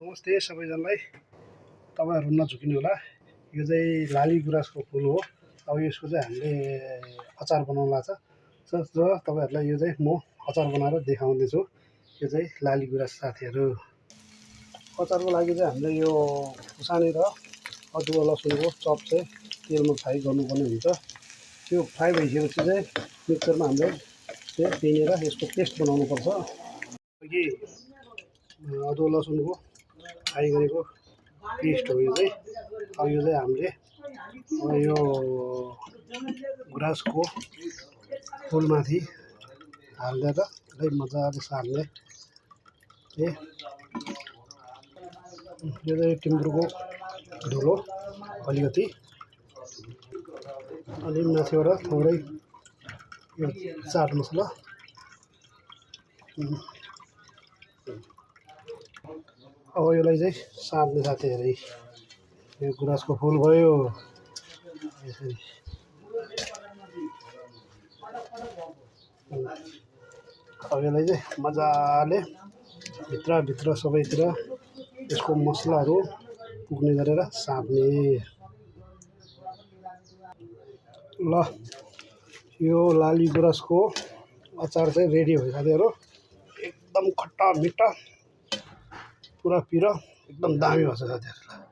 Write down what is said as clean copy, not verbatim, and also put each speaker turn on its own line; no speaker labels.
नमस्ते सबैजनालाई। तपाईहरु नझुकिनु होला। यो चाहिँ लाली गुराँसको फूल हो। अब यसको चाहिँ हामीले अचार बनाउला छ। र तपाईहरुलाई यो चाहिँ म अचार बनाएर देखाउँदै छु। यो चाहिँ लाली गुराँस साथीहरु। अचारको लागि चाहिँ हामीले यो खुर्सानी र अदुवा लसुनको चप चाहिँ तेलमा फ्राई गर्नुपर्ने हुन्छ। त्यो फ्राई भइसकेपछि चाहिँ मिक्सरमा हामीले त्यो पिनेर यसको पेस्ट बनाउनु पर्छ। कि अदुवा लसुनको फ्राई गरेको पेस्ट हो यो चाहिँ। अब यो चाहिँ हामीले यो गुराँसको फूलमाथि हालेर यसलाई मजाले सार्ने। यो चाहिँ टिम्बुरको धुलो अलिकति अलि माथिबाट थोरै यो चाट मसला। अब यसलाई चाहिँ सार्ने साथीहरु। यो गुराँसको फूल भयो यसरी। अब यसलाई चाहिँ मजाले भित्र सबैतिर यसको मसलाहरू पुग्ने गरेर सार्ने। ल यो लाली गुराँसको अचार चाहिँ रेडी भयो साथीहरु। एकदम खट्टा मिठा पुरा पिरो एकदम दामी भन्छ साथीहरु।